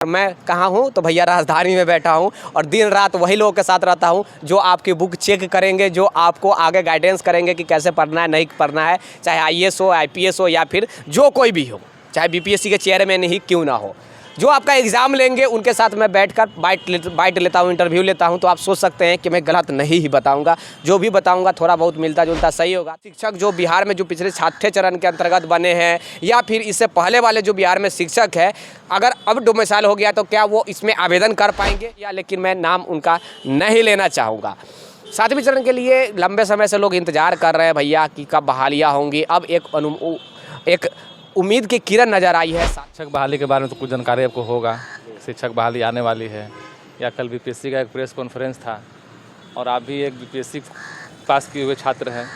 मैं कहाँ हूँ तो भैया राजधानी में बैठा हूँ और दिन रात वही लोगों के साथ रहता हूँ जो आपकी बुक चेक करेंगे, जो आपको आगे गाइडेंस करेंगे कि कैसे पढ़ना है, नहीं पढ़ना है, चाहे आईएएस हो, आईपीएस हो या फिर जो कोई भी हो, चाहे बीपीएससी के चेयरमैन ही क्यों ना हो, जो आपका एग्ज़ाम लेंगे उनके साथ मैं बैठकर बाइट लेता हूँ, इंटरव्यू लेता हूँ। तो आप सोच सकते हैं कि मैं गलत नहीं ही बताऊँगा, जो भी बताऊँगा थोड़ा बहुत मिलता जुलता सही होगा। शिक्षक जो बिहार में जो पिछले छठे चरण के अंतर्गत बने हैं या फिर इससे पहले वाले जो बिहार में शिक्षक है, अगर अब डोमिसाइल हो गया तो क्या वो इसमें आवेदन कर पाएंगे या, लेकिन मैं नाम उनका नहीं लेना चाहूँगा। सातवें चरण के लिए लंबे समय से लोग इंतज़ार कर रहे हैं भैया कि कब बहालियाँ होंगी। अब एक उम्मीद की किरण नज़र आई है। शिक्षक बहाली के बारे में तो कुछ जानकारी आपको होगा। शिक्षक बहाली आने वाली है, या कल बीपीएससी का एक प्रेस कॉन्फ्रेंस था और आप भी एक बीपीएससी पास किए हुए छात्र हैं,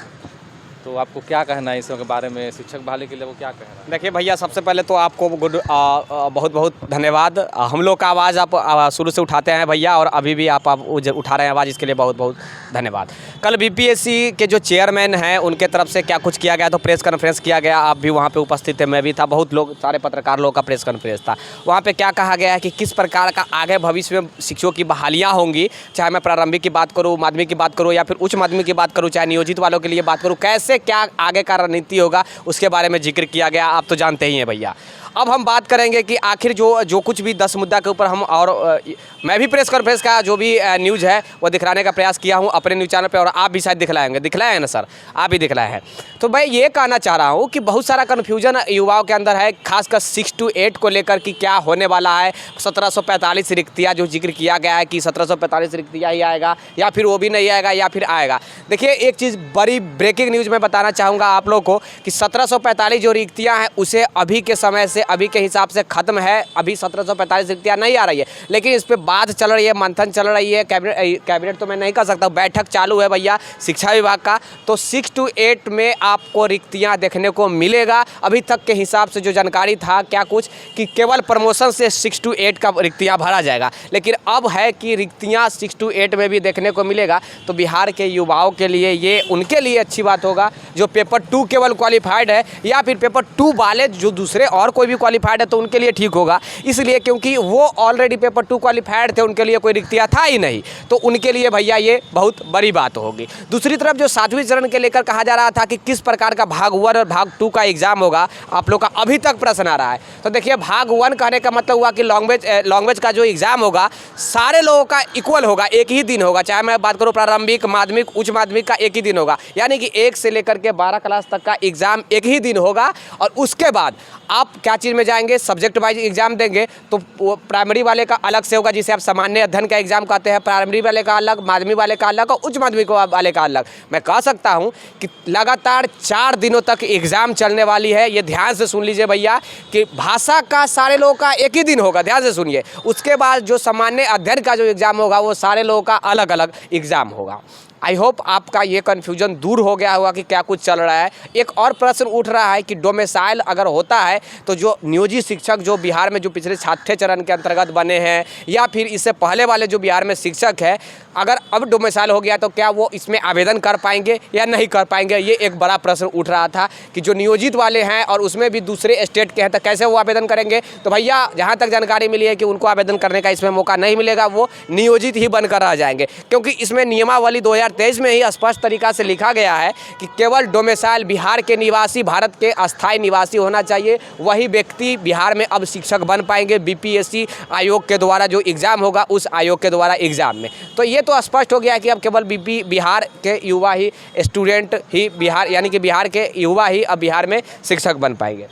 तो आपको क्या कहना है इसके बारे में? शिक्षक बहाली के लिए वो क्या कहना है? देखिए भैया, सबसे पहले तो आपको बहुत बहुत धन्यवाद। हम लोग का आवाज़ आप शुरू से उठाते हैं भैया, और अभी भी आप उठा रहे हैं आवाज़, इसके लिए बहुत बहुत धन्यवाद। कल बीपीएससी के जो चेयरमैन हैं उनके तरफ से क्या कुछ किया गया, तो प्रेस कॉन्फ्रेंस किया गया। आप भी वहाँ पे उपस्थित थे, मैं भी था, बहुत लोग, सारे पत्रकार लोगों का प्रेस कॉन्फ्रेंस था। वहाँ पे क्या कहा गया है कि किस प्रकार का आगे भविष्य में शिक्षकों की बहालियाँ होंगी, चाहे मैं प्रारंभिक की बात करूँ, माध्यमिक की बात करूँ या फिर उच्च माध्यमिक की बात करूँ, चाहे नियोजित वालों के लिए बात करूँ, कैसे क्या आगे का रणनीति होगा उसके बारे में जिक्र किया गया। आप तो जानते ही हैं भैया। अब हम बात करेंगे कि आखिर जो कुछ भी 10 मुद्दा के ऊपर हम, और मैं भी प्रेस कॉन्फ्रेंस का जो भी न्यूज़ है वो दिखलाने का प्रयास किया हूं अपने न्यूज़ चैनल पे, और आप भी शायद दिखलाए हैं ना सर, आप भी दिखलाए हैं। तो मैं ये कहना चाह रहा हूं कि बहुत सारा कन्फ्यूजन युवाओं के अंदर है, खासकर 6 to 8 को लेकर कि क्या होने वाला है। 1745 रिक्तियाँ जो जिक्र किया गया है कि 1745 रिक्तियाँ ही आएगा या फिर वो भी नहीं आएगा या फिर आएगा। देखिए, एक चीज़ बड़ी ब्रेकिंग न्यूज़ मैं बताना चाहूँगा आप लोग को कि 1745 जो रिक्तियाँ हैं उसे अभी के समय से, अभी के हिसाब से ख़त्म है। अभी 1745 रिक्तियाँ नहीं आ रही है, लेकिन इस पर बात चल रही है, मंथन चल रही है। कैबिनेट तो मैं नहीं कर सकता, बैठक चालू है भैया शिक्षा विभाग का। तो 6 to 8 में आपको रिक्तियाँ देखने को मिलेगा। अभी तक के हिसाब से जो जानकारी था क्या कुछ कि केवल प्रमोशन से 6 to 8 का रिक्तियाँ भरा जाएगा, लेकिन अब है कि रिक्तियाँ 6 to 8 में भी देखने को मिलेगा। तो बिहार के युवाओं के लिए ये उनके लिए अच्छी बात होगा जो पेपर 2 केवल क्वालिफाइड है, या फिर पेपर 2 वाले जो दूसरे और कोई भी क्वालिफाइड है तो उनके लिए ठीक होगा। इसलिए क्योंकि वो ऑलरेडी पेपर 2 क्वालिफाइड थे, उनके लिए कोई रिक्तियाँ था ही नहीं, तो उनके लिए भैया ये बहुत बड़ी बात होगी। दूसरी तरफ जो 7वें चरण के लेकर कहा जा रहा था कि किस प्रकार का भाग 1 और भाग 2 का एग्जाम होगा, आप लोग का अभी तक प्रश्न आ रहा है। तो देखिए, भाग 1 कहने का मतलब हुआ कि लैंग्वेज का जो एग्जाम होगा सारे लोगों का इक्वल होगा, एक ही दिन होगा। चाहे मैं बात करूँ प्रारंभिक, माध्यमिक, उच्च माध्यमिक का एक ही दिन होगा, यानी कि 1 से लेकर के 12 क्लास तक का एग्जाम एक ही दिन होगा। और उसके बाद आप क्या चीज़ में जाएंगे, सब्जेक्ट वाइज एग्जाम देंगे, तो वो प्राइमरी वाले का अलग से होगा, जिसे आप सामान्य अध्ययन का एग्जाम कहते हैं। प्राइमरी वाले का अलग, माध्यमिक वाले का अलग और उच्च माध्यमिक वाले का अलग। मैं कह सकता हूं कि लगातार 4 दिनों तक एग्जाम चलने वाली है। ये ध्यान से सुन लीजिए भैया कि भाषा का सारे लोगों का एक ही दिन होगा, ध्यान से सुनिए। उसके बाद जो सामान्य अध्ययन का जो एग्जाम होगा वो सारे लोगों का अलग अलग एग्जाम होगा। आई होप आपका ये कन्फ्यूजन दूर हो गया होगा कि क्या कुछ चल रहा है। एक और प्रश्न उठ रहा है कि डोमिसाइल अगर होता है तो जो नियोजित शिक्षक जो बिहार में जो पिछले छठे चरण के अंतर्गत बने हैं या फिर इससे पहले वाले जो बिहार में शिक्षक है, अगर अब डोमिसाइल हो गया तो क्या वो इसमें आवेदन कर पाएंगे या नहीं कर पाएंगे, ये एक बड़ा प्रश्न उठ रहा था कि जो नियोजित वाले हैं और उसमें भी दूसरे स्टेट के हैं तो कैसे वो आवेदन करेंगे। तो भैया, जहाँ तक जानकारी मिली है कि उनको आवेदन करने का इसमें मौका नहीं मिलेगा, वो नियोजित ही बनकर रह जाएंगे, क्योंकि इसमें नियमावली 2023 में ही स्पष्ट तरीका से लिखा गया है कि केवल डोमिसाइल बिहार के निवासी, भारत के अस्थायी निवासी होना चाहिए, वही व्यक्ति बिहार में अब शिक्षक बन पाएंगे बीपीएससी आयोग के द्वारा जो एग्ज़ाम होगा उस आयोग के द्वारा एग्ज़ाम में। तो ये तो स्पष्ट हो गया कि अब केवल बिहार के युवा ही, स्टूडेंट ही बिहार, यानी कि बिहार के युवा ही अब बिहार में शिक्षक बन पाएंगे।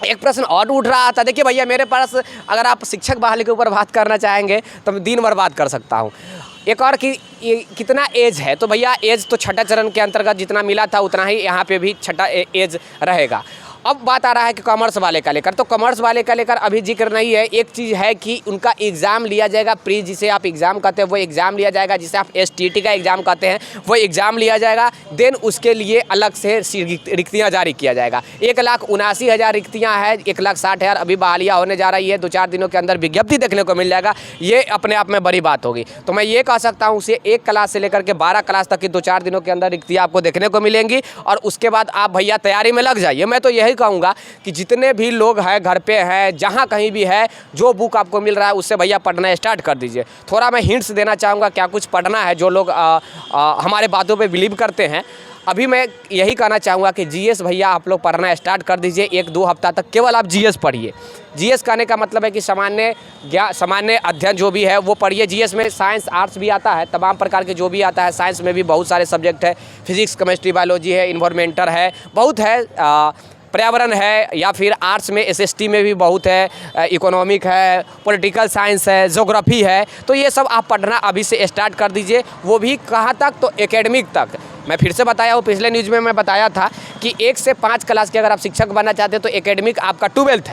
एक प्रश्न और उठ रहा था, देखिए भैया, मेरे पास अगर आप शिक्षक बहाली के ऊपर बात करना चाहेंगे तो मैं दिन भर बात कर सकता हूँ। एक और कि कितना एज है, तो भैया एज तो छठा चरण के अंतर्गत जितना मिला था उतना ही यहाँ पे भी छठा एज रहेगा। अब बात आ रहा है कि कॉमर्स वाले का लेकर, तो कॉमर्स वाले का लेकर अभी जिक्र नहीं है। एक चीज़ है कि उनका एग्ज़ाम लिया जाएगा, प्री जिसे आप एग्ज़ाम कहते हैं वो एग्ज़ाम लिया जाएगा, जिसे आप एसटीटी का एग्ज़ाम कहते हैं वो एग्ज़ाम लिया जाएगा। देन उसके लिए अलग से रिक्तियाँ जारी किया जाएगा। 1,79,000 रिक्तियाँ हैं, 1,60,000 अभी बहालियाँ होने जा रही है। 2-4 दिनों के अंदर विज्ञप्ति देखने को मिल जाएगा, ये अपने आप में बड़ी बात होगी। तो मैं ये कह सकता हूँ उसे 1 क्लास से लेकर के 12 क्लास तक की 2-4 दिनों के अंदर रिक्तियाँ आपको देखने को मिलेंगी। और उसके बाद आप भैया तैयारी में लग जाइए, मैं तो यही यही कहूँगा कि जितने भी लोग हैं घर पे हैं, जहाँ कहीं भी है, जो बुक आपको मिल रहा है उससे भैया पढ़ना स्टार्ट कर दीजिए। थोड़ा मैं हिंट्स देना चाहूँगा क्या कुछ पढ़ना है। जो लोग हमारे बातों पे बिलीव करते हैं, अभी मैं यही कहना चाहूँगा कि जीएस भैया आप लोग पढ़ना स्टार्ट कर दीजिए। 1-2 हफ्ता तक केवल आप जीएस पढ़िए। जीएस कहने का मतलब है कि सामान्य अध्ययन जो भी है वो पढ़िए। जीएस में साइंस आर्ट्स भी आता है, तमाम प्रकार के जो भी आता है। साइंस में भी बहुत सारे सब्जेक्ट है, फिजिक्स केमिस्ट्री बायोलॉजी है, इन्वायरमेंटल है, बहुत है, पर्यावरण है, या फिर आर्ट्स में एसएसटी में भी बहुत है, इकोनॉमिक है, पॉलिटिकल साइंस है, ज्योग्राफी है। तो ये सब आप पढ़ना अभी से स्टार्ट कर दीजिए। वो भी कहाँ तक, तो एकेडमिक तक। मैं फिर से बताया हूँ, पिछले न्यूज़ में मैं बताया था कि 1 से 5 क्लास के अगर आप शिक्षक बनना चाहते हैं तो एकेडमिक आपका 12th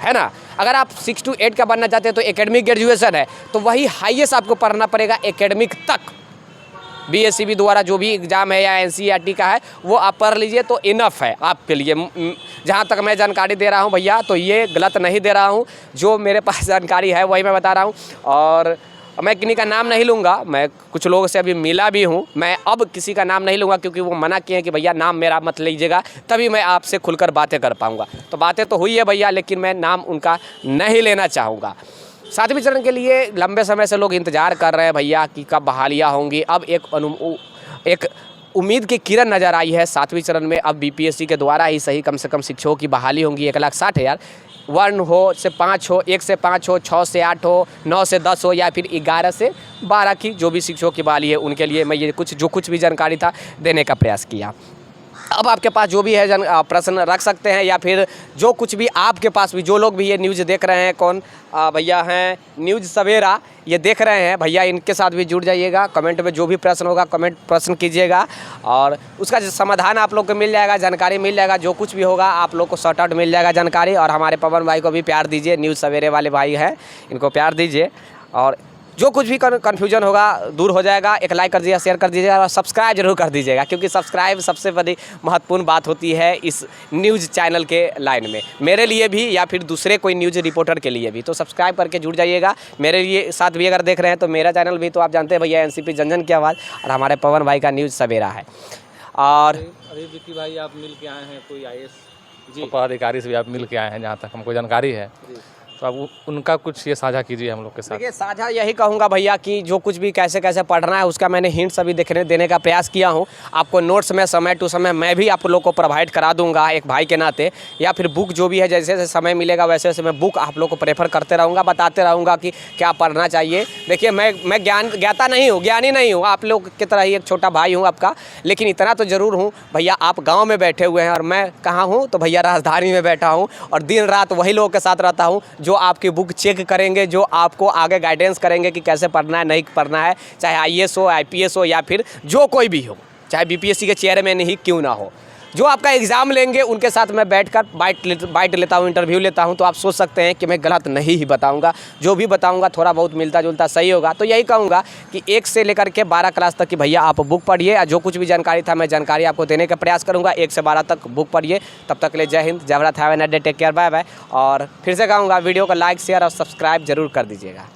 है ना। अगर आप 6 to 8 का बनना चाहते हैं तो एकेडमिक ग्रेजुएशन है। तो वही हाईएस्ट आपको पढ़ना पड़ेगा एकेडमिक तक। बीएससीबी द्वारा जो भी एग्ज़ाम है या एनसीईआरटी का है वो आप पढ़ लीजिए तो इनफ है आपके लिए। जहाँ तक मैं जानकारी दे रहा हूँ भैया, तो ये गलत नहीं दे रहा हूँ, जो मेरे पास जानकारी है वही मैं बता रहा हूँ। और मैं किन्हीं का नाम नहीं लूँगा, मैं कुछ लोगों से अभी मिला भी हूँ, मैं अब किसी का नाम नहीं लूँगा क्योंकि वो मना किए हैं कि भैया नाम मेरा मत लीजिएगा, तभी मैं आपसे खुलकर बातें कर पाऊँगा। तो बातें तो हुई है भैया, लेकिन मैं नाम उनका नहीं लेना चाहूँगा। 7वें चरण के लिए लंबे समय से लोग इंतज़ार कर रहे हैं भैया कि कब बहालियाँ होंगी। अब एक उम्मीद की किरण नज़र आई है 7वें चरण में। अब बीपीएससी के द्वारा ही सही कम से कम शिक्षकों की बहाली होंगी। 1,60,000 1 हो से 5 हो, 1 से 5 हो, 6 से 8 हो, 9 से 10 हो, या फिर 11 से 12 की जो भी शिक्षकों की बहाली है उनके लिए मैं ये कुछ भी जानकारी था देने का प्रयास किया। अब आपके पास जो भी है प्रश्न रख सकते हैं, या फिर जो कुछ भी आपके पास भी, जो लोग भी ये न्यूज़ देख रहे हैं, कौन भैया हैं न्यूज़ सवेरा ये देख रहे हैं भैया, इनके साथ भी जुड़ जाइएगा। कमेंट में जो भी प्रश्न होगा प्रश्न कीजिएगा और उसका समाधान आप लोग को मिल जाएगा, जानकारी मिल जाएगा। जो कुछ भी होगा आप लोग को शॉर्ट आउट मिल जाएगा जानकारी। और हमारे पवन भाई को भी प्यार दीजिए, न्यूज़ सवेरे वाले भाई हैं, इनको प्यार दीजिए। और जो कुछ भी कन्फ्यूजन होगा दूर हो जाएगा। एक लाइक कर दीजिएगा, शेयर कर दीजिएगा और सब्सक्राइब जरूर कर दीजिएगा, क्योंकि सब्सक्राइब सबसे बड़ी महत्वपूर्ण बात होती है इस न्यूज़ चैनल के लाइन में, मेरे लिए भी या फिर दूसरे कोई न्यूज़ रिपोर्टर के लिए भी। तो सब्सक्राइब करके जुड़ जाइएगा। मेरे लिए साथ भी अगर देख रहे हैं तो मेरा चैनल भी तो आप जानते हैं भैया, एनसीपी जन की आवाज़, और हमारे पवन भाई का न्यूज़ सवेरा है। और अभी विक्की भाई आप मिल के आए हैं कोई आईएएस पदाधिकारी से भी आप मिल के आए हैं, जहाँ तक हमको जानकारी है, तो अब उनका कुछ ये साझा कीजिए हम लोग के साथ। देखिए साझा यही कहूँगा भैया कि जो कुछ भी कैसे कैसे पढ़ना है उसका मैंने हिंट्स अभी देने का प्रयास किया हूँ। आपको नोट्स में समय टू समय मैं भी आप लोग को प्रोवाइड करा दूंगा एक भाई के नाते, या फिर बुक जो भी है जैसे जैसे समय मिलेगा वैसे वैसे मैं बुक आप लोग को प्रेफर करते रहूँगा, बताते रहूँगा कि क्या पढ़ना चाहिए। देखिए मैं ज्ञाता नहीं हूँ, ज्ञानी नहीं हूँ, आप लोग की तरह ही एक छोटा भाई हूँ आपका, लेकिन इतना तो ज़रूर हूँ भैया, आप गाँव में बैठे हुए हैं और मैं कहाँ हूँ, तो भैया राजधानी में बैठा हूँ और दिन रात वही लोगों के साथ रहता हूँ जो आपकी बुक चेक करेंगे, जो आपको आगे गाइडेंस करेंगे कि कैसे पढ़ना है नहीं पढ़ना है, चाहे आईएएस हो, आईपीएस हो, या फिर जो कोई भी हो, चाहे बीपीएससी के चेयरमैन ही क्यों ना हो, जो आपका एग्ज़ाम लेंगे उनके साथ मैं बैठकर बाइट लेता हूँ, इंटरव्यू लेता हूँ। तो आप सोच सकते हैं कि मैं गलत नहीं ही बताऊँगा, जो भी बताऊँगा थोड़ा बहुत मिलता जुलता सही होगा। तो यही कहूँगा कि 1 से लेकर के 12 क्लास तक की भैया आप बुक पढ़िए, और जो कुछ भी जानकारी था मैं जानकारी आपको देने का प्रयास करूँगा। 1 से 12 तक बुक पढ़िए। तब तक ले जय हिंद, जय Bharat, have a nice day, take care, bye bye. और फिर से कहूँगा वीडियो को लाइक शेयर और सब्सक्राइब जरूर कर दीजिएगा।